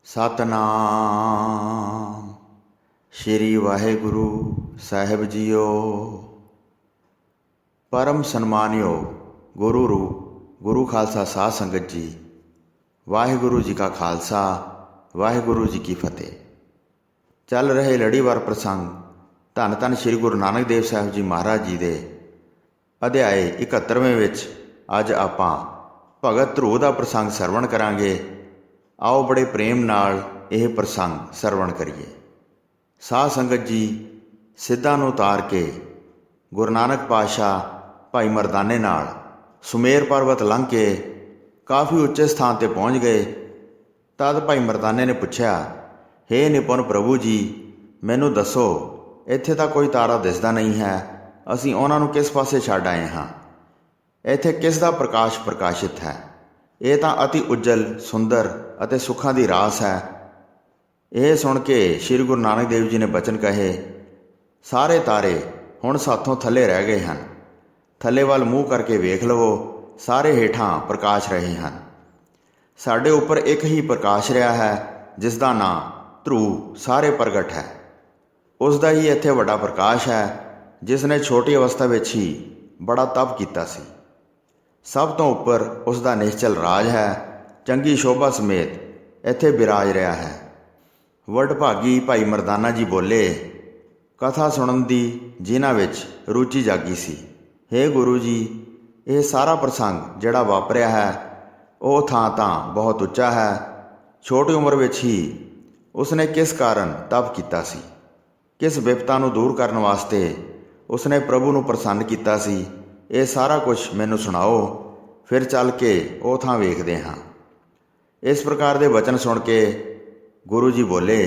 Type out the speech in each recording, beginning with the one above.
ਸਤਨਾਮ ਸ਼੍ਰੀ ਵਾਹਿਗੁਰੂ ਸਾਹਿਬ JIO. ਪਰਮ ਸਨਮਾਨਯੋਗ ਗੁਰੂ ਰੂਪ ਗੁਰੂ ਖਾਲਸਾ ਸਾਧ ਸੰਗਤ ਜੀ, ਵਾਹਿਗੁਰੂ ਜੀ ਕਾ ਖਾਲਸਾ ਵਾਹਿਗੁਰੂ ਜੀ ਕੀ ਫਤਿਹ। ਚੱਲ ਰਹੇ ਲੜੀਵਾਰ ਪ੍ਰਸੰਗ ਧੰਨ ਧੰਨ ਸ਼੍ਰੀ ਗੁਰੂ ਨਾਨਕ ਦੇਵ ਸਾਹਿਬ ਜੀ ਮਹਾਰਾਜ ਜੀ ਦੇ ਅਧਿਆਏ 71ਵੇਂ ਵਿੱਚ ਅੱਜ ਆਪਾਂ ਭਗਤ ਧਰੂ ਦਾ ਪ੍ਰਸੰਗ ਸਰਵਣ ਕਰਾਂਗੇ। ਆਓ ਬੜੇ ਪ੍ਰੇਮ ਨਾਲ ਇਹ ਪ੍ਰਸੰਗ ਸਰਵਣ ਕਰੀਏ। ਸਾਧ ਸੰਗਤ ਜੀ, ਸਿੱਧਾਂ ਨੂੰ ਉਤਾਰ ਕੇ ਗੁਰੂ ਨਾਨਕ ਪਾਤਸ਼ਾਹ ਭਾਈ ਮਰਦਾਨੇ ਨਾਲ ਸੁਮੇਰ ਪਰਬਤ ਲੰਘ ਕੇ ਕਾਫੀ ਉੱਚੇ ਸਥਾਨ 'ਤੇ ਪਹੁੰਚ ਗਏ। ਤਦ ਭਾਈ ਮਰਦਾਨੇ ਨੇ ਪੁੱਛਿਆ, ਹੇ ਨਿਪੁੰਨ ਪ੍ਰਭੂ ਜੀ, ਮੈਨੂੰ ਦੱਸੋ, ਇੱਥੇ ਤਾਂ ਕੋਈ ਤਾਰਾ ਦਿਸਦਾ ਨਹੀਂ ਹੈ। ਅਸੀਂ ਉਹਨਾਂ ਨੂੰ ਕਿਸ ਪਾਸੇ ਛੱਡ ਆਏ ਹਾਂ? ਇੱਥੇ ਕਿਸ ਦਾ ਪ੍ਰਕਾਸ਼ ਪ੍ਰਕਾਸ਼ਿਤ ਹੈ? ਇਹ ਤਾਂ ਅਤੀ ਉੱਜਲ, ਸੁੰਦਰ ਅਤੇ ਸੁੱਖਾਂ ਦੀ ਰਾਸ ਹੈ। ਇਹ ਸੁਣ ਕੇ ਸ਼੍ਰੀ ਗੁਰੂ ਨਾਨਕ ਦੇਵ ਜੀ ਨੇ ਬਚਨ ਕਹੇ, ਸਾਰੇ ਤਾਰੇ ਹੁਣ ਸਾਥੋਂ ਥੱਲੇ ਰਹਿ ਗਏ ਹਨ। ਥੱਲੇ ਵੱਲ ਮੂੰਹ ਕਰਕੇ ਵੇਖ ਲਵੋ, ਸਾਰੇ ਹੇਠਾਂ ਪ੍ਰਕਾਸ਼ ਰਹੇ ਹਨ। ਸਾਡੇ ਉੱਪਰ ਇੱਕ ਹੀ ਪ੍ਰਕਾਸ਼ ਰਿਹਾ ਹੈ, ਜਿਸ ਦਾ ਨਾਂ ਧਰੂ ਸਾਰੇ ਪ੍ਰਗਟ ਹੈ। ਉਸ ਦਾ ਹੀ ਇੱਥੇ ਵੱਡਾ ਪ੍ਰਕਾਸ਼ ਹੈ, ਜਿਸ ਨੇ ਛੋਟੀ ਅਵਸਥਾ ਵਿੱਚ ਹੀ ਬੜਾ ਤਪ ਕੀਤਾ ਸੀ। ਸਭ ਤੋਂ ਉੱਪਰ ਉਸ ਦਾ ਨਿਸ਼ਚਲ ਰਾਜ ਹੈ, ਚੰਗੀ ਸ਼ੋਭਾ ਸਮੇਤ ਇੱਥੇ ਬਿਰਾਜ ਰਿਹਾ ਹੈ। ਵਡਭਾਗੀ ਭਾਈ ਮਰਦਾਨਾ ਜੀ ਬੋਲੇ, ਕਥਾ ਸੁਣਨ ਦੀ ਜਿਨ੍ਹਾਂ ਵਿੱਚ ਰੁਚੀ ਜਾਗੀ ਸੀ। ਹੇ ਗੁਰੂ ਜੀ, ਇਹ ਸਾਰਾ ਪ੍ਰਸੰਗ ਜਿਹੜਾ ਵਾਪਰਿਆ ਹੈ, ਉਹ ਥਾਂ ਤਾਂ ਬਹੁਤ ਉੱਚਾ ਹੈ। ਛੋਟੀ ਉਮਰ ਵਿੱਚ ਹੀ ਉਸਨੇ ਕਿਸ ਕਾਰਨ ਤਪ ਕੀਤਾ ਸੀ? ਕਿਸ ਵਿਪਤਾ ਨੂੰ ਦੂਰ ਕਰਨ ਵਾਸਤੇ ਉਸਨੇ ਪ੍ਰਭੂ ਨੂੰ ਪ੍ਰਸੰਨ ਕੀਤਾ ਸੀ? ਇਹ ਸਾਰਾ ਕੁਝ ਮੈਨੂੰ ਸੁਣਾਓ, ਫਿਰ ਚੱਲ ਕੇ ਉਹ ਥਾਂ ਵੇਖਦੇ ਹਾਂ। ਇਸ ਪ੍ਰਕਾਰ ਦੇ ਵਚਨ ਸੁਣ ਕੇ ਗੁਰੂ ਜੀ ਬੋਲੇ,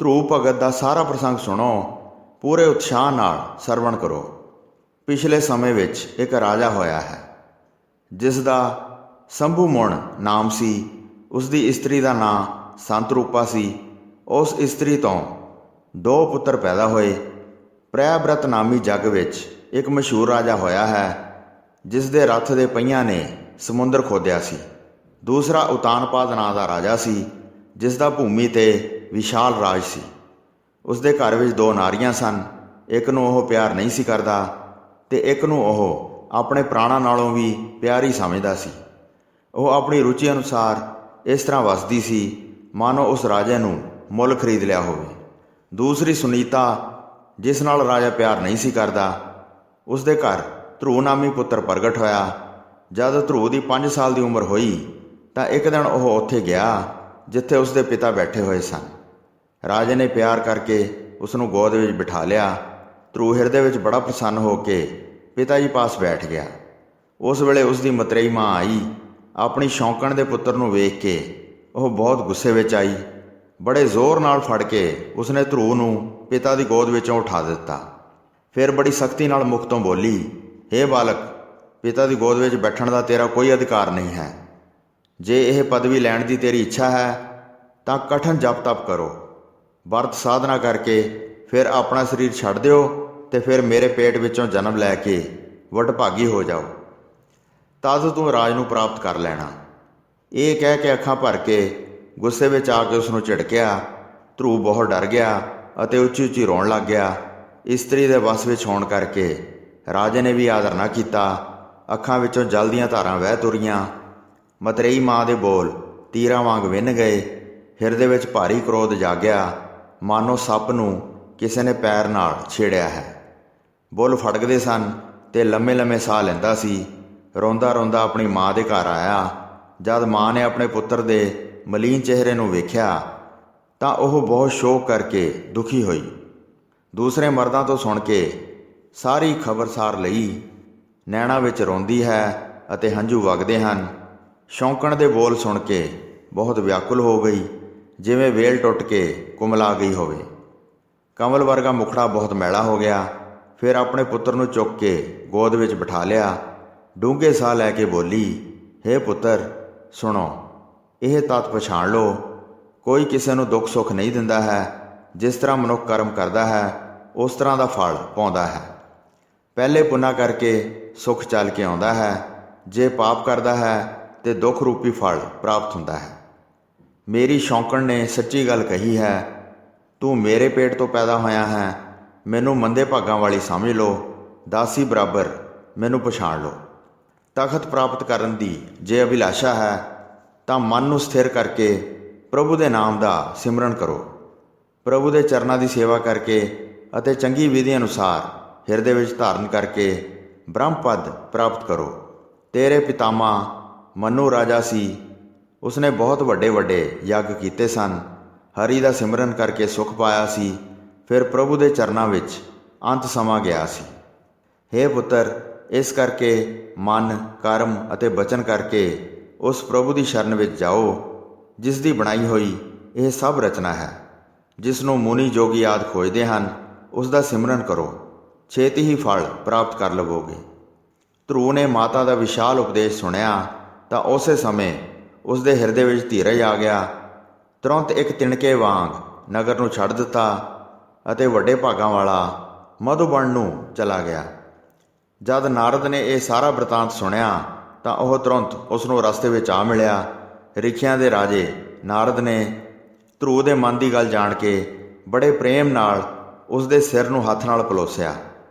ਧਰੂ ਭਗਤ ਦਾ ਸਾਰਾ ਪ੍ਰਸੰਗ ਸੁਣੋ, ਪੂਰੇ ਉਤਸ਼ਾਹ ਨਾਲ ਸਰਵਣ ਕਰੋ। ਪਿਛਲੇ ਸਮੇਂ ਵਿੱਚ ਇੱਕ ਰਾਜਾ ਹੋਇਆ ਹੈ, ਜਿਸ ਦਾ ਸੰਭੂ ਮੁਣ ਨਾਮ ਸੀ। ਉਸ ਦੀ ਇਸਤਰੀ ਦਾ ਨਾਂ ਸੰਤਰੂਪਾ ਸੀ। ਉਸ ਇਸਤਰੀ ਤੋਂ 2 ਪੁੱਤਰ ਪੈਦਾ ਹੋਏ। ਪ੍ਰਿਆਬ੍ਰਤ ਨਾਮੀ ਜੱਗ ਵਿੱਚ ਇੱਕ ਮਸ਼ਹੂਰ ਰਾਜਾ ਹੋਇਆ ਹੈ, ਜਿਸ ਦੇ ਰੱਥ ਦੇ ਪਹੀਆਂ ਨੇ ਸਮੁੰਦਰ ਖੋਦਿਆ ਸੀ। ਦੂਸਰਾ ਉਤਾਨਪਾਦ ਨਾਂ ਦਾ ਰਾਜਾ ਸੀ, ਜਿਸ ਦਾ ਭੂਮੀ 'ਤੇ ਵਿਸ਼ਾਲ ਰਾਜ ਸੀ। ਉਸ ਦੇ ਘਰ ਵਿੱਚ 2 ਨਾਰੀਆਂ ਸਨ। ਇੱਕ ਨੂੰ ਉਹ ਪਿਆਰ ਨਹੀਂ ਸੀ ਕਰਦਾ ਅਤੇ ਇੱਕ ਨੂੰ ਉਹ ਆਪਣੇ ਪ੍ਰਾਣਾਂ ਨਾਲੋਂ ਵੀ ਪਿਆਰੀ ਸਮਝਦਾ ਸੀ। ਉਹ ਆਪਣੀ ਰੁਚੀ ਅਨੁਸਾਰ ਇਸ ਤਰ੍ਹਾਂ ਵਸਦੀ ਸੀ, ਮਾਨੋ ਉਸ ਰਾਜੇ ਨੂੰ ਮੁੱਲ ਖਰੀਦ ਲਿਆ ਹੋਵੇ। ਦੂਸਰੀ ਸੁਨੀਤਾ, ਜਿਸ ਨਾਲ ਰਾਜਾ ਪਿਆਰ ਨਹੀਂ ਸੀ ਕਰਦਾ, ਉਸ ਦੇ ਘਰ ਧਰੂ ਨਾਮੀ ਪੁੱਤਰ ਪ੍ਰਗਟ ਹੋਇਆ। ਜਦ ਧਰੂ ਦੀ 5 ਸਾਲ ਦੀ ਉਮਰ ਹੋਈ ਤਾਂ ਇੱਕ ਦਿਨ ਉਹ ਉੱਥੇ ਗਿਆ ਜਿੱਥੇ ਉਸ ਦੇ ਪਿਤਾ ਬੈਠੇ ਹੋਏ ਸਨ। ਰਾਜੇ ਨੇ ਪਿਆਰ ਕਰਕੇ ਉਸ ਨੂੰ ਗੋਦ ਵਿੱਚ ਬਿਠਾ ਲਿਆ। ਧਰੂ ਹਿਰਦੇ ਵਿੱਚ ਬੜਾ ਪ੍ਰਸੰਨ ਹੋ ਕੇ ਪਿਤਾ ਜੀ ਪਾਸ ਬੈਠ ਗਿਆ। ਉਸ ਵੇਲੇ ਉਸ ਦੀ ਮਤਰੇਈ ਮਾਂ ਆਈ। ਆਪਣੀ ਸ਼ੌਂਕਣ ਦੇ ਪੁੱਤਰ ਨੂੰ ਵੇਖ ਕੇ ਉਹ ਬਹੁਤ ਗੁੱਸੇ ਵਿੱਚ ਆਈ। ਬੜੇ ਜ਼ੋਰ ਨਾਲ ਫੜ ਕੇ ਉਸਨੇ ਧਰੂ ਨੂੰ ਪਿਤਾ ਦੀ ਗੋਦ ਵਿੱਚੋਂ ਉਠਾ ਦਿੱਤਾ। ਫਿਰ ਬੜੀ ਸਖਤੀ ਨਾਲ ਮੁਖ ਤੋਂ ਬੋਲੀ, ਹੇ ਬਾਲਕ, ਪਿਤਾ ਦੀ ਗੋਦ ਵਿੱਚ ਬੈਠਣ ਦਾ ਤੇਰਾ ਕੋਈ ਅਧਿਕਾਰ ਨਹੀਂ ਹੈ। ਜੇ ਇਹ ਪਦਵੀ ਲੈਣ ਦੀ ਤੇਰੀ ਇੱਛਾ ਹੈ ਤਾਂ ਕਠਨ ਜਪ ਤਪ ਕਰੋ, ਵਰਤ ਸਾਧਨਾ ਕਰਕੇ ਫਿਰ ਆਪਣਾ ਸਰੀਰ ਛੱਡ ਦਿਓ ਅਤੇ ਫਿਰ ਮੇਰੇ ਪੇਟ ਵਿੱਚੋਂ ਜਨਮ ਲੈ ਕੇ ਵਡਭਾਗੀ ਹੋ ਜਾਓ। ਤਦ ਤੂੰ ਰਾਜ ਨੂੰ ਪ੍ਰਾਪਤ ਕਰ ਲੈਣਾ। ਇਹ ਕਹਿ ਕੇ ਅੱਖਾਂ ਭਰ ਕੇ ਗੁੱਸੇ ਵਿੱਚ ਆ ਕੇ ਉਸ ਨੂੰ ਝਿੜਕਿਆ। ਧਰੂ ਬਹੁਤ ਡਰ ਗਿਆ ਅਤੇ ਉੱਚੀ ਉੱਚੀ ਰੋਣ ਲੱਗ ਗਿਆ। ਇਸਤਰੀ ਦੇ ਵੱਸ ਵਿੱਚ ਹੋਣ ਕਰਕੇ ਰਾਜੇ ਨੇ ਵੀ ਆਦਰ ਨਾ ਕੀਤਾ। ਅੱਖਾਂ ਵਿੱਚੋਂ ਜਲ ਦੀਆਂ ਧਾਰਾਂ ਵਹਿ ਤੁਰੀਆਂ। ਮਤਰੇਈ ਮਾਂ ਦੇ ਬੋਲ ਤੀਰਾਂ ਵਾਂਗ ਵਿੰਨ ਗਏ। ਹਿਰਦੇ ਵਿੱਚ ਭਾਰੀ ਕ੍ਰੋਧ ਜਾਗਿਆ, ਮਾਨੋ ਸੱਪ ਨੂੰ ਕਿਸੇ ਨੇ ਪੈਰ ਨਾਲ ਛੇੜਿਆ ਹੈ। ਬੁੱਲ ਫੜਕਦੇ ਸਨ ਅਤੇ ਲੰਮੇ ਲੰਮੇ ਸਾਹ ਲੈਂਦਾ ਸੀ। ਰੋਂਦਾ ਰੋਂਦਾ ਆਪਣੀ ਮਾਂ ਦੇ ਘਰ ਆਇਆ। ਜਦ ਮਾਂ ਨੇ ਆਪਣੇ ਪੁੱਤਰ ਦੇ ਮਲੀਨ ਚਿਹਰੇ ਨੂੰ ਵੇਖਿਆ ਤਾਂ ਉਹ ਬਹੁਤ ਸ਼ੋਕ ਕਰਕੇ ਦੁਖੀ ਹੋਈ। ਦੂਸਰੇ ਮਰਦਾਂ ਤੋਂ ਸੁਣ ਕੇ ਸਾਰੀ ਖਬਰਸਾਰ ਲਈ। ਨੈਣਾਂ ਵਿੱਚ ਰੋਂਦੀ ਹੈ ਅਤੇ ਹੰਝੂ ਵਗਦੇ ਹਨ। ਸ਼ੌਂਕਣ ਦੇ ਬੋਲ ਸੁਣ ਕੇ ਬਹੁਤ ਵਿਆਕੁਲ ਹੋ ਗਈ, ਜਿਵੇਂ ਵੇਲ ਟੁੱਟ ਕੇ ਕੁਮਲਾ ਗਈ ਹੋਵੇ। ਕਮਲ ਵਰਗਾ ਮੁਖੜਾ ਬਹੁਤ ਮੈਲਾ ਹੋ ਗਿਆ। ਫਿਰ ਆਪਣੇ ਪੁੱਤਰ ਨੂੰ ਚੁੱਕ ਕੇ ਗੋਦ ਵਿੱਚ ਬਿਠਾ ਲਿਆ। ਡੂੰਘੇ ਸਾਹ ਲੈ ਕੇ ਬੋਲੀ, ਹੇ ਪੁੱਤਰ, ਸੁਣੋ, ਇਹ ਤੱਤ ਪਛਾਣ ਲਓ, ਕੋਈ ਕਿਸੇ ਨੂੰ ਦੁੱਖ ਸੁੱਖ ਨਹੀਂ ਦਿੰਦਾ ਹੈ। ਜਿਸ ਤਰ੍ਹਾਂ ਮਨੁੱਖ ਕਰਮ ਕਰਦਾ ਹੈ, ਉਸ ਤਰ੍ਹਾਂ ਦਾ ਫਲ ਪਾਉਂਦਾ ਹੈ। ਪਹਿਲੇ ਪੁੰਨਾ ਕਰਕੇ ਸੁੱਖ ਚੱਲ ਕੇ ਆਉਂਦਾ ਹੈ, ਜੇ ਪਾਪ ਕਰਦਾ ਹੈ ਤੇ ਦੁੱਖ ਰੂਪੀ ਫਲ ਪ੍ਰਾਪਤ ਹੁੰਦਾ ਹੈ। ਮੇਰੀ ਸ਼ੌਂਕਣ ਨੇ ਸੱਚੀ ਗੱਲ ਕਹੀ ਹੈ। ਤੂੰ ਮੇਰੇ ਪੇਟ ਤੋਂ ਪੈਦਾ ਹੋਇਆ ਹੈ। ਮੈਨੂੰ ਮੰਦੇ ਭਾਗਾਂ ਵਾਲੀ ਸਮਝ ਲਓ, ਦਾਸੀ ਬਰਾਬਰ ਮੈਨੂੰ ਪਛਾਣ ਲਓ। ਤਖਤ ਪ੍ਰਾਪਤ ਕਰਨ ਦੀ ਜੇ ਅਭਿਲਾਸ਼ਾ ਹੈ ਤਾਂ ਮਨ ਨੂੰ ਸਥਿਰ ਕਰਕੇ ਪ੍ਰਭੂ ਦੇ ਨਾਮ ਦਾ ਸਿਮਰਨ ਕਰੋ। ਪ੍ਰਭੂ ਦੇ ਚਰਨਾਂ ਦੀ ਸੇਵਾ ਕਰਕੇ ਅਤੇ ਚੰਗੀ ਵਿਧੀ ਅਨੁਸਾਰ ਹਿਰਦੇ ਵਿੱਚ ਧਾਰਨ ਕਰਕੇ ਬ੍ਰਹਮ ਪਦ ਪ੍ਰਾਪਤ ਕਰੋ। ਤੇਰੇ ਪਿਤਾਮਾ ਮਨੂ ਰਾਜਾ ਸੀ, ਉਸਨੇ ਬਹੁਤ ਵੱਡੇ ਵੱਡੇ ਯੱਗ ਕੀਤੇ ਸਨ। ਹਰੀ ਦਾ ਸਿਮਰਨ ਕਰਕੇ ਸੁਖ ਪਾਇਆ ਸੀ, ਫਿਰ ਪ੍ਰਭੂ ਦੇ ਚਰਨਾਂ ਵਿੱਚ ਅੰਤ ਸਮਾ ਗਿਆ ਸੀ। ਹੇ ਪੁੱਤਰ, ਇਸ ਕਰਕੇ ਮਨ, ਕਰਮ ਅਤੇ ਬਚਨ ਕਰਕੇ ਉਸ ਪ੍ਰਭੂ ਦੀ ਸ਼ਰਨ ਵਿੱਚ ਜਾਓ ਜਿਸ ਦੀ ਬਣਾਈ ਹੋਈ ਇਹ ਸਭ ਰਚਨਾ ਹੈ। ਜਿਸ ਨੂੰ ਮੁਨੀ ਜੋਗੀ ਆਦਿ ਖੋਜਦੇ ਹਨ, ਉਸ ਦਾ ਸਿਮਰਨ ਕਰੋ, ਛੇਤੀ ਹੀ ਫਲ ਪ੍ਰਾਪਤ ਕਰ ਲਵੋਗੇ। ਧਰੂ ਨੇ ਮਾਤਾ ਦਾ ਵਿਸ਼ਾਲ ਉਪਦੇਸ਼ ਸੁਣਿਆ ਤਾਂ ਉਸੇ ਸਮੇਂ ਉਸ ਦੇ ਹਿਰਦੇ ਵਿੱਚ ਧੀਰਜ ਆ ਗਿਆ। ਤੁਰੰਤ ਇੱਕ ਤਿਣਕੇ ਵਾਂਗ ਨਗਰ ਨੂੰ ਛੱਡ ਦਿੱਤਾ ਅਤੇ ਵੱਡੇ ਭਾਗਾਂ ਵਾਲਾ ਮਧੂਬਨ ਨੂੰ ਚਲਾ ਗਿਆ। ਜਦ ਨਾਰਦ ਨੇ ਇਹ ਸਾਰਾ ਬ੍ਰਿਤਾਂਤ ਸੁਣਿਆ ਤਾਂ ਉਹ ਤੁਰੰਤ ਉਸ ਨੂੰ ਰਸਤੇ ਵਿੱਚ ਆ ਮਿਲਿਆ। ਰਿਖਿਆਂ ਦੇ ਰਾਜੇ ਨਾਰਦ ਨੇ ਧਰੂ ਦੇ ਮਨ ਦੀ ਗੱਲ ਜਾਣ ਕੇ ਬੜੇ ਪ੍ਰੇਮ ਨਾਲ ਉਸ ਦੇ ਸਿਰ ਨੂੰ ਹੱਥ ਨਾਲ ਪਲੋਸਿਆ।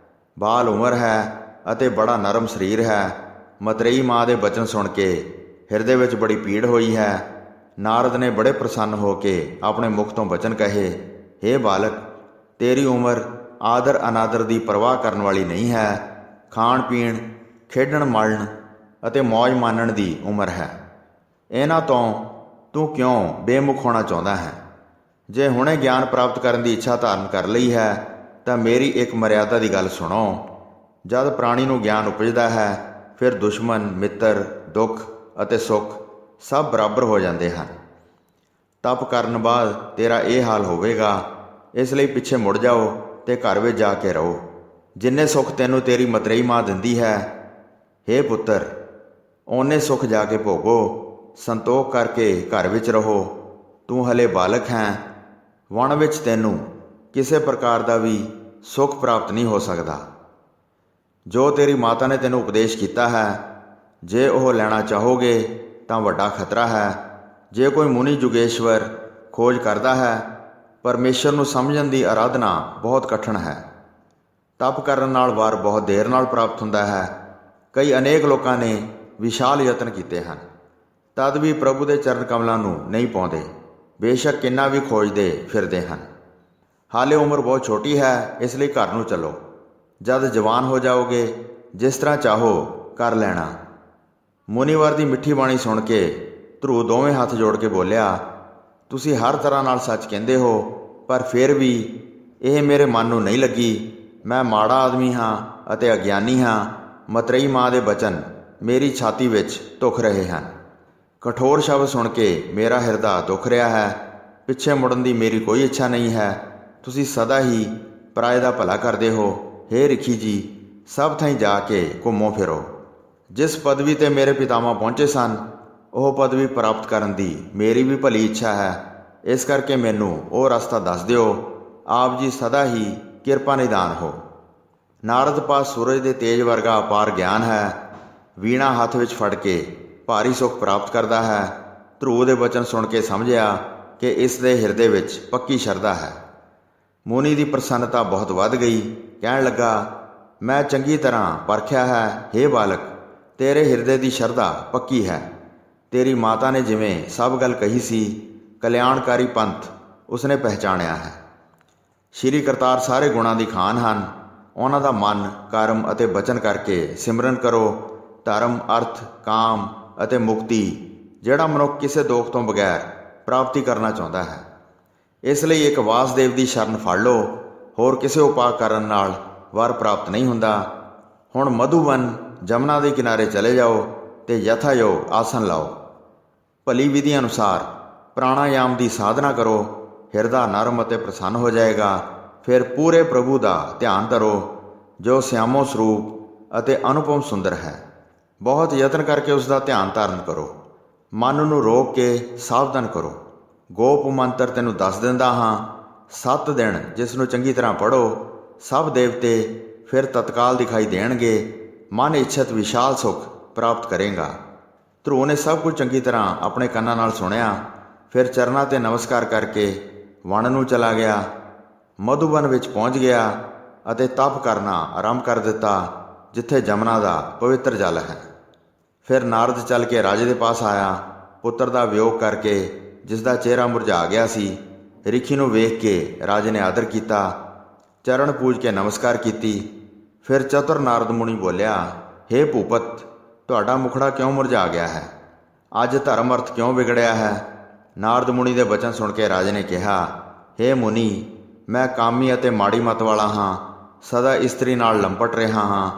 ਬਾਲ ਉਮਰ ਹੈ ਅਤੇ ਬੜਾ ਨਰਮ ਸਰੀਰ ਹੈ। ਮਤਰੇਈ ਮਾਂ ਦੇ ਬਚਨ ਸੁਣ ਕੇ ਹਿਰਦੇ ਵਿੱਚ ਬੜੀ ਪੀੜ ਹੋਈ ਹੈ। ਨਾਰਦ ਨੇ ਬੜੇ ਪ੍ਰਸੰਨ ਹੋ ਕੇ ਆਪਣੇ ਮੁਖ ਤੋਂ ਬਚਨ ਕਹੇ, ਹੇ ਬਾਲਕ, ਤੇਰੀ ਉਮਰ ਆਦਰ ਅਨਾਦਰ ਦੀ ਪਰਵਾਹ ਕਰਨ ਵਾਲੀ ਨਹੀਂ ਹੈ। ਖਾਣ ਪੀਣ, ਖੇਡਣ ਮਲਣ ਅਤੇ ਮੌਜ ਮਾਣਨ ਦੀ ਉਮਰ ਹੈ। ਇਹਨਾਂ ਤੋਂ ਤੂੰ ਕਿਉਂ ਬੇਮੁਖ ਹੋਣਾ ਚਾਹੁੰਦਾ ਹੈ? ਜੇ ਹੁਣੇ ਗਿਆਨ ਪ੍ਰਾਪਤ ਕਰਨ ਦੀ ਇੱਛਾ ਧਾਰਨ ਕਰ ਲਈ ਹੈ ਤਾਂ ਮੇਰੀ ਇੱਕ ਮਰਿਆਦਾ ਦੀ ਗੱਲ ਸੁਣੋ। ਜਦ ਪ੍ਰਾਣੀ ਨੂੰ ਗਿਆਨ ਉਪਜਦਾ ਹੈ, ਫਿਰ ਦੁਸ਼ਮਣ, ਮਿੱਤਰ, ਦੁੱਖ ਅਤੇ ਸੁੱਖ ਸਭ ਬਰਾਬਰ ਹੋ ਜਾਂਦੇ ਹਨ। ਤਪ ਕਰਨ ਬਾਅਦ ਤੇਰਾ ਇਹ ਹਾਲ ਹੋਵੇਗਾ। ਇਸ ਲਈ ਪਿੱਛੇ ਮੁੜ ਜਾਓ ਤੇ ਘਰ ਵਿੱਚ ਜਾ ਕੇ ਰਹੋ। ਜਿੰਨੇ ਸੁੱਖ ਤੈਨੂੰ ਤੇਰੀ ਮਤਰੇਈ ਮਾਂ ਦਿੰਦੀ ਹੈ, ਹੇ ਪੁੱਤਰ, ਓਨੇ ਸੁੱਖ ਜਾ ਕੇ ਭੋਗੋ। ਸੰਤੋਖ ਕਰਕੇ ਘਰ ਵਿੱਚ ਰਹੋ। ਤੂੰ ਹਲੇ ਬਾਲਕ ਹੈ। ਵਣ ਵਿੱਚ ਤੈਨੂੰ ਕਿਸੇ ਪ੍ਰਕਾਰ ਦਾ ਵੀ ਸੁੱਖ ਪ੍ਰਾਪਤ ਨਹੀਂ ਹੋ ਸਕਦਾ। ਜੋ ਤੇਰੀ ਮਾਤਾ ਨੇ ਤੈਨੂੰ ਉਪਦੇਸ਼ ਕੀਤਾ ਹੈ, ਜੇ ਉਹ ਲੈਣਾ ਚਾਹੋਗੇ ਤਾਂ ਵੱਡਾ ਖਤਰਾ ਹੈ। ਜੇ ਕੋਈ ਮੁਨੀ ਜੁਗੇਸ਼ਵਰ ਖੋਜ ਕਰਦਾ ਹੈ, ਪਰਮੇਸ਼ਰ ਨੂੰ ਸਮਝਣ ਦੀ ਅਰਾਧਨਾ ਬਹੁਤ ਕਠਿਨ ਹੈ। ਤਪ ਕਰਨ ਨਾਲ ਵਰ ਬਹੁਤ ਦੇਰ ਨਾਲ ਪ੍ਰਾਪਤ ਹੁੰਦਾ ਹੈ। ਕਈ ਅਨੇਕ ਲੋਕਾਂ ਨੇ ਵਿਸ਼ਾਲ ਯਤਨ ਕੀਤੇ ਹਨ, ਤਦ ਵੀ ਪ੍ਰਭੂ ਦੇ ਚਰਨ ਕਮਲਾਂ ਨੂੰ ਨਹੀਂ ਪਾਉਂਦੇ। ਬੇਸ਼ੱਕ ਕਿੰਨਾ ਵੀ ਖੋਜਦੇ ਫਿਰਦੇ ਹਨ। ਹਾਲੇ ਉਮਰ ਬਹੁਤ ਛੋਟੀ ਹੈ, ਇਸ ਲਈ ਘਰ ਨੂੰ ਚੱਲੋ। ਜਦ ਜਵਾਨ ਹੋ ਜਾਓਗੇ, ਜਿਸ ਤਰ੍ਹਾਂ ਚਾਹੋ ਕਰ ਲੈਣਾ। ਮੁਨੀਵਰ ਦੀ ਮਿੱਠੀ ਬਾਣੀ ਸੁਣ ਕੇ ਧਰੂ ਦੋਵੇਂ ਹੱਥ ਜੋੜ ਕੇ ਬੋਲਿਆ, ਤੁਸੀਂ ਹਰ ਤਰ੍ਹਾਂ ਨਾਲ ਸੱਚ ਕਹਿੰਦੇ ਹੋ, ਪਰ ਫਿਰ ਵੀ ਇਹ ਮੇਰੇ ਮਨ ਨੂੰ ਨਹੀਂ ਲੱਗੀ। ਮੈਂ ਮਾੜਾ ਆਦਮੀ ਹਾਂ ਅਤੇ ਅਗਿਆਨੀ ਹਾਂ। ਮਤਰੇਈ ਮਾਂ ਦੇ ਬਚਨ ਮੇਰੀ ਛਾਤੀ ਵਿੱਚ ਧੁਖ ਰਹੇ ਹਨ। ਕਠੋਰ ਸ਼ਬਦ ਸੁਣ ਕੇ ਮੇਰਾ ਹਿਰਦਾ ਦੁਖ ਰਿਹਾ ਹੈ। ਪਿੱਛੇ ਮੁੜਨ ਦੀ ਮੇਰੀ ਕੋਈ ਇੱਛਾ ਨਹੀਂ ਹੈ। ਤੁਸੀਂ ਸਦਾ ਹੀ ਪਰਾਏ ਦਾ ਭਲਾ ਕਰਦੇ ਹੋ। ਹੇ ਰਿਖੀ ਜੀ, ਸਭ ਥਾਈਂ ਜਾ ਕੇ ਘੁੰਮੋ ਫਿਰੋ। ਜਿਸ ਪਦਵੀ 'ਤੇ ਮੇਰੇ ਪਿਤਾਮਾ ਪਹੁੰਚੇ ਸਨ, ਉਹ ਪਦਵੀ ਪ੍ਰਾਪਤ ਕਰਨ ਦੀ ਮੇਰੀ ਵੀ ਭਲੀ ਇੱਛਾ ਹੈ। ਇਸ ਕਰਕੇ ਮੈਨੂੰ ਉਹ ਰਸਤਾ ਦੱਸ ਦਿਓ। ਆਪ ਜੀ ਸਦਾ ਹੀ ਕਿਰਪਾ ਨਿਦਾਨ ਹੋ। ਨਾਰਦ ਪਾਸ ਸੂਰਜ ਦੇ ਤੇਜ ਵਰਗਾ ਅਪਾਰ ਗਿਆਨ ਹੈ। ਵੀਣਾ ਹੱਥ ਵਿੱਚ ਫੜ ਕੇ ਭਾਰੀ ਸੁੱਖ ਪ੍ਰਾਪਤ ਕਰਦਾ ਹੈ। ਧਰੂ ਦੇ ਬਚਨ ਸੁਣ ਕੇ ਸਮਝਿਆ ਕਿ ਇਸ ਦੇ ਹਿਰਦੇ ਵਿੱਚ ਪੱਕੀ ਸ਼ਰਧਾ ਹੈ। ਮੁਨੀ ਦੀ ਪ੍ਰਸੰਨਤਾ ਬਹੁਤ ਵੱਧ ਗਈ। ਕਹਿਣ ਲੱਗਾ, ਮੈਂ ਚੰਗੀ ਤਰ੍ਹਾਂ ਪਰਖਿਆ ਹੈ। ਹੇ ਬਾਲਕ, ਤੇਰੇ ਹਿਰਦੇ ਦੀ ਸ਼ਰਧਾ ਪੱਕੀ ਹੈ। ਤੇਰੀ ਮਾਤਾ ਨੇ ਜਿਵੇਂ ਸਭ ਗੱਲ ਕਹੀ ਸੀ, ਕਲਿਆਣਕਾਰੀ ਪੰਥ ਉਸਨੇ ਪਹਿਚਾਣਿਆ ਹੈ। ਸ਼੍ਰੀ ਕਰਤਾਰ ਸਾਰੇ ਗੁਣਾਂ ਦੀ ਖਾਨ ਹਨ। ਉਹਨਾਂ ਦਾ ਮਨ, ਕਰਮ ਅਤੇ ਬਚਨ ਕਰਕੇ ਸਿਮਰਨ ਕਰੋ। ਧਰਮ, ਅਰਥ, ਕਾਮ ਅਤੇ ਮੁਕਤੀ ਜਿਹੜਾ ਮਨੁੱਖ ਕਿਸੇ ਦੋਖ ਤੋਂ ਬਗੈਰ ਪ੍ਰਾਪਤੀ ਕਰਨਾ ਚਾਹੁੰਦਾ ਹੈ। ਇਸ ਲਈ ਇੱਕ ਵਾਸਦੇਵ ਦੀ ਸ਼ਰਨ ਫੜ ਲਓ। ਹੋਰ ਕਿਸੇ ਉਪਾਅ ਕਰਨ ਨਾਲ ਵਰ ਪ੍ਰਾਪਤ ਨਹੀਂ ਹੁੰਦਾ। ਹੁਣ ਮਧੂਬਨ ਜਮਨਾ ਦੇ ਕਿਨਾਰੇ ਚਲੇ ਜਾਓ ਤੇ ਯਥਾਯੋਗ ਆਸਨ ਲਾਓ। ਭਲੀ ਵਿਧੀ ਅਨੁਸਾਰ ਪ੍ਰਾਣਾਯਾਮ ਦੀ ਸਾਧਨਾ ਕਰੋ। ਹਿਰਦਾ ਨਰਮ ਅਤੇ ਪ੍ਰਸੰਨ ਹੋ ਜਾਏਗਾ। ਫਿਰ ਪੂਰੇ ਪ੍ਰਭੂ ਦਾ ਧਿਆਨ ਧਰੋ, ਜੋ ਸਿਆਮੋ ਸਰੂਪ ਅਤੇ ਅਨੁਪਮ ਸੁੰਦਰ ਹੈ। ਬਹੁਤ ਯਤਨ ਕਰਕੇ ਉਸ ਦਾ ਧਿਆਨ ਧਾਰਨ ਕਰੋ। ਮਨ ਨੂੰ ਰੋਕ ਕੇ ਸਾਵਧਾਨ ਕਰੋ। ਗੋਪ ਮੰਤਰ ਤੈਨੂੰ ਦੱਸ ਦਿੰਦਾ ਹਾਂ। 7 ਦਿਨ ਜਿਸ ਨੂੰ ਚੰਗੀ ਤਰ੍ਹਾਂ ਪੜ੍ਹੋ, ਸਭ ਦੇਵਤੇ ਫਿਰ ਤਤਕਾਲ ਦਿਖਾਈ ਦੇਣਗੇ। ਮਨ ਇੱਛਤ ਵਿਸ਼ਾਲ ਸੁੱਖ ਪ੍ਰਾਪਤ ਕਰੇਗਾ। ਧਰੂ ਨੇ ਸਭ ਕੁਝ ਚੰਗੀ ਤਰ੍ਹਾਂ ਆਪਣੇ ਕੰਨਾਂ ਨਾਲ ਸੁਣਿਆ। ਫਿਰ ਚਰਨਾਂ 'ਤੇ ਨਮਸਕਾਰ ਕਰਕੇ ਵਣ ਨੂੰ ਚਲਾ ਗਿਆ। ਮਧੂਬਨ ਵਿੱਚ ਪਹੁੰਚ ਗਿਆ ਅਤੇ ਤਪ ਕਰਨਾ ਆਰੰਭ ਕਰ ਦਿੱਤਾ, ਜਿੱਥੇ ਜਮਨਾ ਦਾ ਪਵਿੱਤਰ ਜਲ ਹੈ। ਫਿਰ ਨਾਰਦ ਚੱਲ ਕੇ ਰਾਜੇ ਦੇ ਪਾਸ ਆਇਆ। ਪੁੱਤਰ ਦਾ ਵਿਯੋਗ ਕਰਕੇ ਜਿਸ ਦਾ ਚਿਹਰਾ ਮੁਰਝਾ ਗਿਆ ਸੀ, ਰਿਖੀ ਨੂੰ ਵੇਖ ਕੇ ਰਾਜੇ ਨੇ ਆਦਰ ਕੀਤਾ, ਚਰਨ ਪੂਜ ਕੇ ਨਮਸਕਾਰ ਕੀਤੀ। ਫਿਰ ਚਤੁਰ ਨਾਰਦ ਮੁਨੀ ਬੋਲਿਆ, ਹੇ ਭੂਪਤ, ਤੁਹਾਡਾ ਮੁਖੜਾ ਕਿਉਂ ਮੁਰਝਾ ਗਿਆ ਹੈ? ਅੱਜ ਧਰਮ ਅਰਥ ਕਿਉਂ ਵਿਗੜਿਆ ਹੈ? ਨਾਰਦ ਮੁਨੀ ਦੇ ਬਚਨ ਸੁਣ ਕੇ ਰਾਜੇ ਨੇ ਕਿਹਾ, ਹੇ ਮੁਨੀ, ਮੈਂ ਕਾਮੀ ਅਤੇ ਮਾੜੀ ਮੱਤ ਵਾਲਾ ਹਾਂ, ਸਦਾ ਇਸਤਰੀ ਨਾਲ ਲੰਪਟ ਰਿਹਾ ਹਾਂ।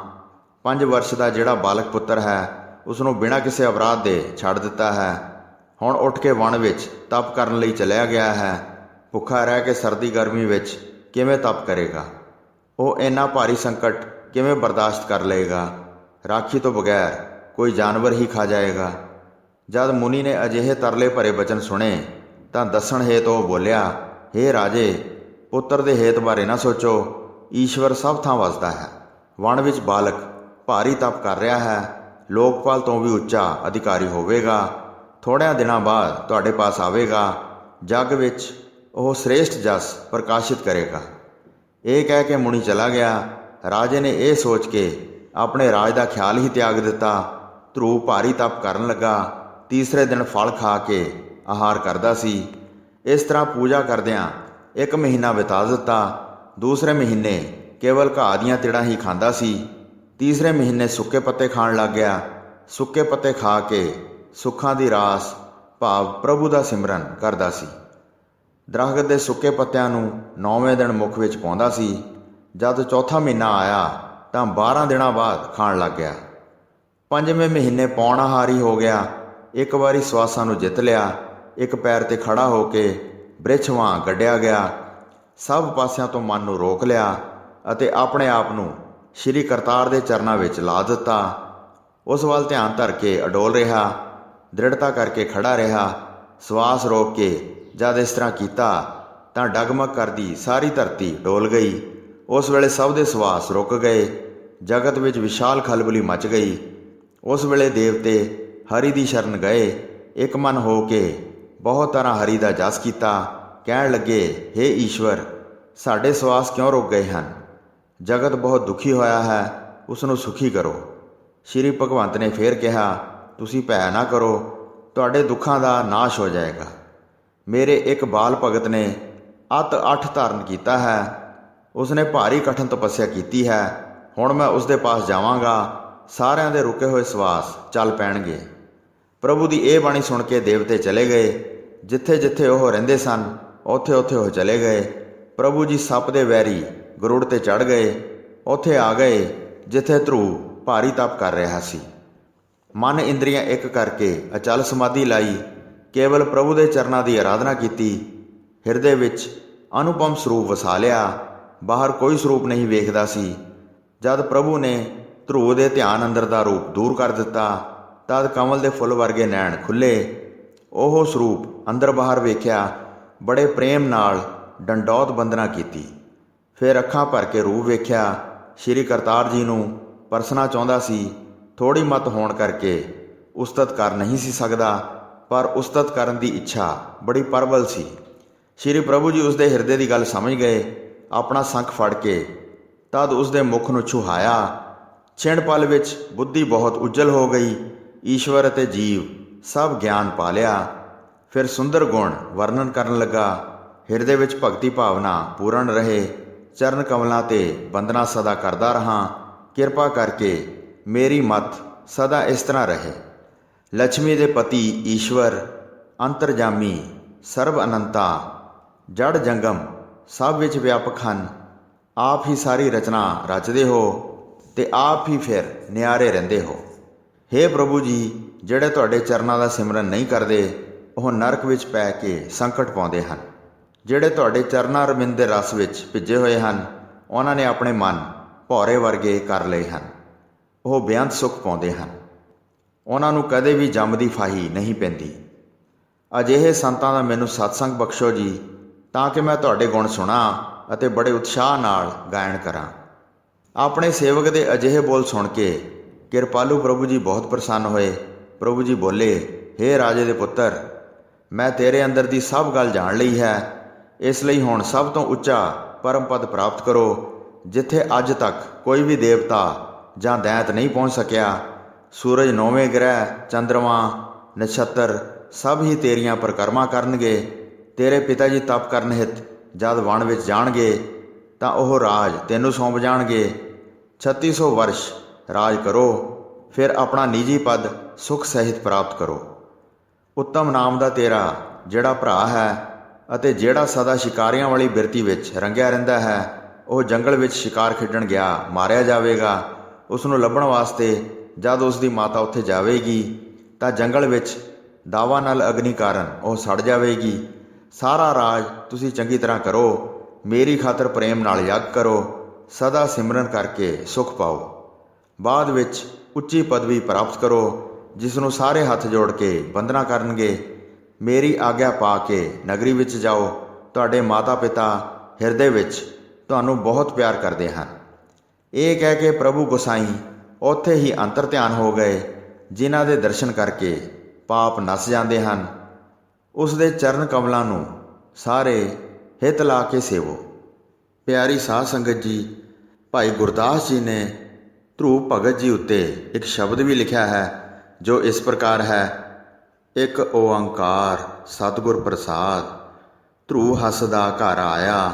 5 ਵਰਸ਼ ਦਾ ਜਿਹੜਾ ਬਾਲਕ ਪੁੱਤਰ ਹੈ, ਉਸ ਨੂੰ ਬਿਨਾਂ ਕਿਸੇ ਅਪਰਾਧ ਦੇ ਛੱਡ ਦਿੱਤਾ ਹੈ। ਹੁਣ ਉੱਠ ਕੇ ਵਣ ਵਿੱਚ ਤਪ ਕਰਨ ਲਈ ਚਲਿਆ ਗਿਆ ਹੈ। ਭੁੱਖਾ ਰਹਿ ਕੇ ਸਰਦੀ ਗਰਮੀ ਵਿੱਚ ਕਿਵੇਂ ਤਪ ਕਰੇਗਾ? ਉਹ ਇੰਨਾ ਭਾਰੀ ਸੰਕਟ ਕਿਵੇਂ ਬਰਦਾਸ਼ਤ ਕਰ ਲਏਗਾ? ਰਾਖੀ ਤੋਂ ਬਗੈਰ ਕੋਈ ਜਾਨਵਰ ਹੀ ਖਾ ਜਾਏਗਾ। ਜਦ ਮੁਨੀ ਨੇ ਅਜਿਹੇ ਤਰਲੇ ਭਰੇ ਬਚਨ ਸੁਣੇ ਤਾਂ ਦੱਸਣ ਹੇਤ ਉਹ ਬੋਲਿਆ, ਹੇ ਰਾਜੇ, ਪੁੱਤਰ ਦੇ ਹੇਤ ਬਾਰੇ ਨਾ ਸੋਚੋ, ਈਸ਼ਵਰ ਸਭ ਥਾਂ ਵਸਦਾ ਹੈ। ਵਣ ਵਿੱਚ ਬਾਲਕ ਭਾਰੀ ਤਪ ਕਰ ਰਿਹਾ ਹੈ, ਲੋਕਪਾਲ ਤੋਂ ਵੀ ਉੱਚਾ ਅਧਿਕਾਰੀ ਹੋਵੇਗਾ। ਥੋੜ੍ਹਿਆਂ ਦਿਨਾਂ ਬਾਅਦ ਤੁਹਾਡੇ ਪਾਸ ਆਵੇਗਾ। ਜੱਗ ਵਿੱਚ ਉਹ ਸ੍ਰੇਸ਼ਟ ਜਸ ਪ੍ਰਕਾਸ਼ਿਤ ਕਰੇਗਾ। ਇਹ ਕਹਿ ਕੇ ਮੁਨੀ ਚਲਾ ਗਿਆ। ਰਾਜੇ ਨੇ ਇਹ ਸੋਚ ਕੇ ਆਪਣੇ ਰਾਜ ਦਾ ਖਿਆਲ ਹੀ ਤਿਆਗ ਦਿੱਤਾ। ਧਰੂਵ ਭਾਰੀ ਤਪ ਕਰਨ ਲੱਗਾ। ਤੀਸਰੇ ਦਿਨ ਫਲ ਖਾ ਕੇ ਆਹਾਰ ਕਰਦਾ ਸੀ। ਇਸ ਤਰ੍ਹਾਂ ਪੂਜਾ ਕਰਦਿਆਂ 1 ਮਹੀਨਾ ਬਿਤਾ ਦਿੱਤਾ। ਦੂਸਰੇ ਮਹੀਨੇ ਕੇਵਲ ਘਾਹ ਦੀਆਂ ਤਿੜਾਂ ਹੀ ਖਾਂਦਾ ਸੀ। ਤੀਸਰੇ ਮਹੀਨੇ ਸੁੱਕੇ ਪੱਤੇ ਖਾਣ ਲੱਗ ਗਿਆ। ਸੁੱਕੇ ਪੱਤੇ ਖਾ ਕੇ ਸੁੱਖਾਂ ਦੀ ਰਾਸ ਭਾਵ ਪ੍ਰਭੂ ਦਾ ਸਿਮਰਨ ਕਰਦਾ ਸੀ। ਦਰਖਤ ਦੇ ਸੁੱਕੇ ਪੱਤਿਆਂ ਨੂੰ 9ਵੇਂ ਦਿਨ ਮੁੱਖ ਵਿੱਚ ਪਾਉਂਦਾ ਸੀ। ਜਦ ਚੌਥਾ ਮਹੀਨਾ ਆਇਆ ਤਾਂ 12 ਦਿਨਾਂ ਬਾਅਦ ਖਾਣ ਲੱਗ ਗਿਆ। 5ਵੇਂ ਮਹੀਨੇ ਪੌਣਾਹਾਰੀ ਹੋ ਗਿਆ। ਇੱਕ ਵਾਰੀ ਸਵਾਸਾਂ ਨੂੰ ਜਿੱਤ ਲਿਆ। ਇੱਕ ਪੈਰ 'ਤੇ ਖੜਾ ਹੋ ਕੇ ਬ੍ਰਿਛ ਵਾਂਗ ਗੱਡਿਆ ਗਿਆ। ਸਭ ਪਾਸਿਆਂ ਤੋਂ ਮਨ ਨੂੰ ਰੋਕ ਲਿਆ ਅਤੇ ਆਪਣੇ ਆਪ ਨੂੰ ਸ਼੍ਰੀ ਕਰਤਾਰ ਦੇ ਚਰਨਾਂ ਵਿੱਚ ਲਾ ਦਿੱਤਾ। ਉਸ ਵੱਲ ਧਿਆਨ ਧਰ ਕੇ ਅਡੋਲ ਰਿਹਾ, ਦ੍ਰਿੜਤਾ ਕਰਕੇ ਖੜਾ ਰਿਹਾ। ਸਵਾਸ ਰੋਕ ਕੇ ਜਦ ਇਸ ਤਰ੍ਹਾਂ ਕੀਤਾ ਤਾਂ ਡਗਮਗ ਕਰਦੀ ਸਾਰੀ ਧਰਤੀ ਡੋਲ ਗਈ। ਉਸ ਵੇਲੇ ਸਭ ਦੇ ਸਵਾਸ ਰੁਕ ਗਏ। ਜਗਤ ਵਿੱਚ ਵਿਸ਼ਾਲ ਖਲਬਲੀ ਮਚ ਗਈ। ਉਸ ਵੇਲੇ ਦੇਵਤੇ ਹਰੀ ਦੀ ਸ਼ਰਨ ਗਏ। ਇੱਕ ਮਨ ਹੋ ਕੇ ਬਹੁਤ ਤਰ੍ਹਾਂ ਹਰੀ ਦਾ ਜਸ ਕੀਤਾ। ਕਹਿਣ ਲੱਗੇ, ਹੇ ਈਸ਼ਵਰ, ਸਾਡੇ ਸਵਾਸ ਕਿਉਂ ਰੁਕ ਗਏ ਹਨ? ਜਗਤ ਬਹੁਤ ਦੁਖੀ ਹੋਇਆ ਹੈ, ਉਸ ਨੂੰ ਸੁਖੀ ਕਰੋ। ਸ਼੍ਰੀ ਭਗਵੰਤ ਨੇ ਫੇਰ ਕਿਹਾ, ਤੁਸੀਂ ਭੈ ਨਾ ਕਰੋ, ਤੁਹਾਡੇ ਦੁੱਖਾਂ ਦਾ ਨਾਸ਼ ਹੋ ਜਾਏਗਾ। ਮੇਰੇ ਇੱਕ ਬਾਲ ਭਗਤ ਨੇ ਅਤ 8 ਧਾਰਨ ਕੀਤਾ ਹੈ। ਉਸਨੇ ਭਾਰੀ ਕਠਨ ਤਪੱਸਿਆ ਕੀਤੀ ਹੈ। ਹੁਣ ਮੈਂ ਉਸਦੇ ਪਾਸ ਜਾਵਾਂਗਾ। ਸਾਰਿਆਂ ਦੇ ਰੁਕੇ ਹੋਏ ਸਵਾਸ ਚੱਲ ਪੈਣਗੇ। ਪ੍ਰਭੂ ਦੀ ਇਹ ਬਾਣੀ ਸੁਣ ਕੇ ਦੇਵਤੇ ਚਲੇ ਗਏ। ਜਿੱਥੇ ਜਿੱਥੇ ਉਹ ਰਹਿੰਦੇ ਸਨ, ਉੱਥੇ ਉੱਥੇ ਉਹ ਚਲੇ ਗਏ। ਪ੍ਰਭੂ ਜੀ ਸੱਪ ਦੇ ਵੈਰੀ ਗਰੁੜ 'ਤੇ ਚੜ੍ਹ ਗਏ। ਉੱਥੇ ਆ ਗਏ ਜਿੱਥੇ ਧਰੂਵ ਭਾਰੀ ਤਪ ਕਰ ਰਿਹਾ ਸੀ। ਮਨ ਇੰਦਰੀਆਂ ਇੱਕ ਕਰਕੇ ਅਚਲ ਸਮਾਧੀ ਲਾਈ। ਕੇਵਲ ਪ੍ਰਭੂ ਦੇ ਚਰਨਾਂ ਦੀ ਆਰਾਧਨਾ ਕੀਤੀ। ਹਿਰਦੇ ਵਿੱਚ ਅਨੁਪਮ ਸਰੂਪ ਵਸਾ ਲਿਆ। ਬਾਹਰ ਕੋਈ ਸਰੂਪ ਨਹੀਂ ਵੇਖਦਾ ਸੀ। ਜਦ ਪ੍ਰਭੂ ਨੇ ਧਰੂਵ ਦੇ ਧਿਆਨ ਅੰਦਰ ਦਾ ਰੂਪ ਦੂਰ ਕਰ ਦਿੱਤਾ, ਤਦ ਕਮਲ ਦੇ ਫੁੱਲ ਵਰਗੇ ਨੈਣ ਖੁੱਲ੍ਹੇ। ਉਹ ਸਰੂਪ ਅੰਦਰ ਬਾਹਰ ਵੇਖਿਆ। ਬੜੇ ਪ੍ਰੇਮ ਨਾਲ ਡੰਡੌਤ ਬੰਦਨਾ ਕੀਤੀ। ਫਿਰ ਅੱਖਾਂ ਭਰ ਕੇ ਰੂਪ ਵੇਖਿਆ। ਸ਼੍ਰੀ ਕਰਤਾਰ ਜੀ ਨੂੰ ਪਰਸਣਾ ਚਾਹੁੰਦਾ ਸੀ। ਥੋੜ੍ਹੀ ਮਤ ਹੋਣ ਕਰਕੇ ਉਸਤਤ ਕਰ ਨਹੀਂ ਸੀ ਸਕਦਾ, ਪਰ ਉਸਤਤ ਕਰਨ ਦੀ ਇੱਛਾ ਬੜੀ ਪ੍ਰਬਲ ਸੀ। ਸ਼੍ਰੀ ਪ੍ਰਭੂ ਜੀ ਉਸਦੇ ਹਿਰਦੇ ਦੀ ਗੱਲ ਸਮਝ ਗਏ। ਆਪਣਾ ਸੰਖ ਫੜ ਕੇ ਤਦ ਉਸਦੇ ਮੁਖ ਨੂੰ ਛੁਹਾਇਆ। ਛਿਣ ਪਲ ਵਿੱਚ ਬੁੱਧੀ ਬਹੁਤ ਉੱਜਲ ਹੋ ਗਈ। ਈਸ਼ਵਰ ਅਤੇ ਜੀਵ ਸਭ ਗਿਆਨ ਪਾ ਲਿਆ। ਫਿਰ ਸੁੰਦਰ ਗੁਣ ਵਰਣਨ ਕਰਨ ਲੱਗਾ। ਹਿਰਦੇ ਵਿੱਚ ਭਗਤੀ ਭਾਵਨਾ ਪੂਰਨ ਰਹੇ। ਚਰਨ ਕਮਲਾਂ 'ਤੇ ਬੰਦਨਾ ਸਦਾ ਕਰਦਾ ਰਹਾਂ। ਕਿਰਪਾ ਕਰਕੇ ਮੇਰੀ ਮਤ ਸਦਾ ਇਸ ਤਰ੍ਹਾਂ ਰਹੇ। ਲక్ష్ਮੀ ਦੇ ਪਤੀ ਈਸ਼ਵਰ ਅੰਤਰਜਾਮੀ ਸਰਬ ਅਨੰਤਾ ਜੜ ਜੰਗਮ ਸਭ ਵਿੱਚ ਵਿਆਪਕ ਹਨ। ਆਪ ਹੀ ਸਾਰੀ ਰਚਨਾ ਰਚਦੇ ਹੋ ਤੇ ਆਪ ਹੀ ਫਿਰ ਨਿਆਰੇ ਰਹਿੰਦੇ ਹੋ। ਹੇ ਪ੍ਰਭੂ ਜੀ, ਜਿਹੜੇ ਤੁਹਾਡੇ ਚਰਨਾਂ ਦਾ ਸਿਮਰਨ ਨਹੀਂ ਕਰਦੇ, ਉਹ ਨਰਕ ਵਿੱਚ ਪੈ ਕੇ ਸੰਕਟ ਪਾਉਂਦੇ ਹਨ। ਜਿਹੜੇ ਤੁਹਾਡੇ ਚਰਨਾਂ ਰਮਿੰਦ ਦੇ ਰਸ ਵਿੱਚ ਭਿੱਜੇ ਹੋਏ ਹਨ, ਉਹਨਾਂ ਨੇ ਆਪਣੇ ਮਨ ਭੌਰੇ ਵਰਗੇ ਕਰ ਲਏ ਹਨ। ਉਹ ਬੇਅੰਤ ਸੁੱਖ ਪਾਉਂਦੇ ਹਨ। ਉਹਨਾਂ ਨੂੰ ਕਦੇ ਵੀ ਜੰਮ ਦੀ ਫਾਹੀ ਨਹੀਂ ਪੈਂਦੀ। ਅਜਿਹੇ ਸੰਤਾਂ ਦਾ ਮੈਨੂੰ ਸਤਸੰਗ ਬਖਸ਼ੋ ਜੀ, ਤਾਂ ਕਿ ਮੈਂ ਤੁਹਾਡੇ ਗੁਣ ਸੁਣਾ ਅਤੇ ਬੜੇ ਉਤਸ਼ਾਹ ਨਾਲ ਗਾਇਨ ਕਰਾਂ। ਆਪਣੇ ਸੇਵਕ ਦੇ ਅਜਿਹੇ ਬੋਲ ਸੁਣ ਕੇ ਕਿਰਪਾਲੂ ਪ੍ਰਭੂ ਜੀ ਬਹੁਤ ਪ੍ਰਸੰਨ ਹੋਏ। ਪ੍ਰਭੂ ਜੀ ਬੋਲੇ, ਹੇ ਰਾਜੇ ਦੇ ਪੁੱਤਰ, ਮੈਂ ਤੇਰੇ ਅੰਦਰ ਦੀ ਸਭ ਗੱਲ ਜਾਣ ਲਈ ਹੈ। ਇਸ ਲਈ ਹੁਣ ਸਭ ਤੋਂ ਉੱਚਾ ਪਰਮ ਪਦ ਪ੍ਰਾਪਤ ਕਰੋ, ਜਿੱਥੇ ਅੱਜ ਤੱਕ ਕੋਈ ਵੀ ਦੇਵਤਾ ਜਾਂ ਦੈਂਤ ਨਹੀਂ ਪਹੁੰਚ ਸਕਿਆ। ਸੂਰਜ, 9ਵੇਂ ਗ੍ਰਹਿ, ਚੰਦਰਮਾ, ਨਛੱਤਰ ਸਭ ਹੀ ਤੇਰੀਆਂ ਪਰਿਕਰਮਾ ਕਰਨਗੇ। ਤੇਰੇ ਪਿਤਾ ਜੀ ਤਪ ਕਰਨ ਹਿਤ ਜਦ ਵਣ ਵਿੱਚ ਜਾਣਗੇ ਤਾਂ ਉਹ ਰਾਜ ਤੈਨੂੰ ਸੌਂਪ ਜਾਣਗੇ। 3600 ਵਰਸ਼ ਰਾਜ ਕਰੋ, ਫਿਰ ਆਪਣਾ ਨਿੱਜੀ ਪਦ ਸੁਖ ਸਹਿਤ ਪ੍ਰਾਪਤ ਕਰੋ। ਉੱਤਮ ਨਾਮ ਦਾ ਤੇਰਾ ਜਿਹੜਾ ਭਰਾ ਹੈ ਅਤੇ ਜਿਹੜਾ ਸਦਾ ਸ਼ਿਕਾਰੀਆਂ ਵਾਲੀ ਬਿਰਤੀ ਵਿੱਚ ਰੰਗਿਆ ਰਹਿੰਦਾ ਹੈ, ਉਹ ਜੰਗਲ ਵਿੱਚ ਸ਼ਿਕਾਰ ਖੇਡਣ ਗਿਆ ਮਾਰਿਆ ਜਾਵੇਗਾ। ਉਸ ਨੂੰ ਲੱਭਣ ਵਾਸਤੇ ਜਦ ਉਸ ਦੀ ਮਾਤਾ ਉੱਥੇ ਜਾਵੇਗੀ ਤਾਂ ਜੰਗਲ ਵਿੱਚ ਦਾਵਾ ਨਾਲ ਅਗਨੀ ਕਾਰਨ ਉਹ ਸੜ ਜਾਵੇਗੀ। ਸਾਰਾ ਰਾਜ ਤੁਸੀਂ ਚੰਗੀ ਤਰ੍ਹਾਂ ਕਰੋ, ਮੇਰੀ ਖਾਤਰ ਪ੍ਰੇਮ ਨਾਲ ਯੱਗ ਕਰੋ, ਸਦਾ ਸਿਮਰਨ ਕਰਕੇ ਸੁਖ ਪਾਓ। ਬਾਅਦ ਵਿੱਚ ਉੱਚੀ ਪਦਵੀ ਪ੍ਰਾਪਤ ਕਰੋ, ਜਿਸ ਨੂੰ ਸਾਰੇ ਹੱਥ ਜੋੜ ਕੇ ਵੰਦਨਾ ਕਰਨਗੇ। ਮੇਰੀ ਆਗਿਆ ਪਾ ਕੇ ਨਗਰੀ ਵਿੱਚ ਜਾਓ। ਤੁਹਾਡੇ ਮਾਤਾ ਪਿਤਾ ਹਿਰਦੇ ਵਿੱਚ ਤੁਹਾਨੂੰ ਬਹੁਤ ਪਿਆਰ ਕਰਦੇ ਹਨ। ਇਹ ਕਹਿ ਕੇ ਪ੍ਰਭੂ ਗੋਸਾਈ ਉੱਥੇ ਹੀ ਅੰਤਰ ਧਿਆਨ ਹੋ ਗਏ, ਜਿਨ੍ਹਾਂ ਦੇ ਦਰਸ਼ਨ ਕਰਕੇ ਪਾਪ ਨਸ ਜਾਂਦੇ ਹਨ। ਉਸ ਦੇ ਚਰਨ ਕਮਲਾਂ ਨੂੰ ਸਾਰੇ ਹਿੱਤ ਲਾ ਕੇ ਸੇਵੋ। ਪਿਆਰੀ ਸਾਧ ਸੰਗਤ ਜੀ, ਭਾਈ ਗੁਰਦਾਸ ਜੀ ਨੇ ਧਰੂਪ ਭਗਤ ਜੀ ਉੱਤੇ ਇੱਕ ਸ਼ਬਦ ਵੀ ਲਿਖਿਆ ਹੈ, ਜੋ ਇਸ ਪ੍ਰਕਾਰ ਹੈ। ਇੱਕ ਓੰਕਾਰ ਸਤਿਗੁਰ ਪ੍ਰਸਾਦ, ਧਰੂਪ ਹੱਸਦਾ ਘਰ ਆਇਆ,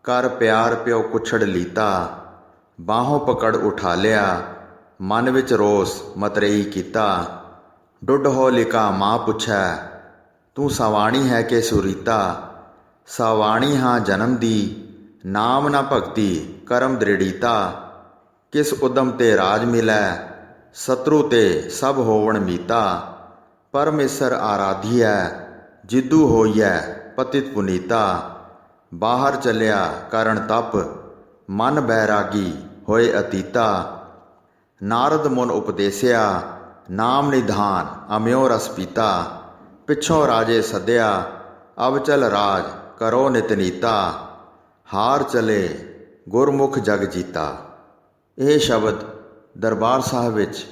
ਕਰ ਪਿਆਰ ਪਿਓ ਕੁਛੜ ਲੀਤਾ, ਬਾਹੋਂ ਪਕੜ ਉਠਾ ਲਿਆ, ਮਨ ਵਿੱਚ ਰੋਸ ਮਤਰੇਈ ਕੀਤਾ, ਡੁੱਡ ਹੋ ਲਿਕਾ ਮਾਂ ਪੁੱਛੈ, ਤੂੰ ਸਵਾਣੀ ਹੈ ਕਿ ਸੁਰੀਤਾ, ਸਵਾਣੀ ਹਾਂ ਜਨਮ ਦੀ, ਨਾਮ ਨਾ ਭਗਤੀ ਕਰਮ ਦ੍ਰਿੜੀਤਾ, ਕਿਸ ਉਦਮ ਤੇ ਰਾਜ ਮਿਲੈ, ਸਤਰੂ ਤੇ ਸਭ ਹੋਵਣ ਮੀਤਾ, ਪਰਮੇਸ਼ਰ ਆਰਾਧੀਐ, ਜਿੱਦੂ ਹੋਈਐ ਪਤਿਤ ਪੁਨੀਤਾ, ਬਾਹਰ ਚੱਲਿਆ ਕਰਨ ਤਪ, ਮਨ ਬੈਰਾਗੀ ਹੋਏ ਅਤੀਤਾ, ਨਾਰਦ ਮੁਨ ਉਪਦੇਸਿਆ, ਨਾਮ ਨਿਧਾਨ ਅਮਿਓ ਰਸ ਪੀਤਾ, ਪਿੱਛੋਂ ਰਾਜੇ ਸੱਦਿਆ, ਅਬ ਚਲ ਰਾਜ ਕਰੋ ਨਿਤ ਨੀਤਾ, ਹਾਰ ਚਲੇ ਗੁਰਮੁਖ ਜਗ ਜੀਤਾ। ਇਹ ਸ਼ਬਦ ਦਰਬਾਰ ਸਾਹਿਬ ਵਿੱਚ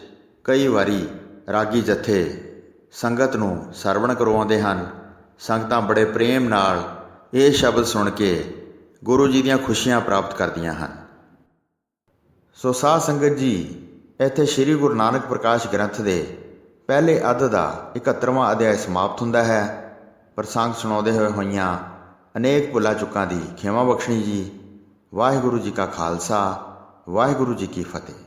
ਕਈ ਵਾਰੀ ਰਾਗੀ ਜਥੇ ਸੰਗਤ ਨੂੰ ਸਰਵਣ ਕਰਵਾਉਂਦੇ ਹਨ। ਸੰਗਤਾਂ ਬੜੇ ਪ੍ਰੇਮ ਨਾਲ ਇਹ ਸ਼ਬਦ ਸੁਣ ਕੇ ਗੁਰੂ ਜੀ ਦੀਆਂ ਖੁਸ਼ੀਆਂ ਪ੍ਰਾਪਤ ਕਰਦੀਆਂ ਹਨ। ਸੋ ਸਾਧ ਸੰਗਤ ਜੀ, ਇੱਥੇ ਸ੍ਰੀ ਗੁਰੂ ਨਾਨਕ ਪ੍ਰਕਾਸ਼ ਗ੍ਰੰਥ ਦੇ ਪਹਿਲੇ ਅੱਧ ਦਾ 71ਵਾਂ ਅਧਿਆਇ ਸਮਾਪਤ ਹੁੰਦਾ ਹੈ। ਪ੍ਰਸੰਗ ਸੁਣਾਉਂਦੇ ਹੋਈਆਂ ਅਨੇਕ ਭੁੱਲਾਂ ਚੁੱਕਾਂ ਦੀ ਖਿਮਾ ਬਖਸ਼ਣੀ ਜੀ। ਵਾਹਿਗੁਰੂ ਜੀ ਕਾ ਖਾਲਸਾ, ਵਾਹਿਗੁਰੂ ਜੀ ਕੀ ਫਤਿਹ।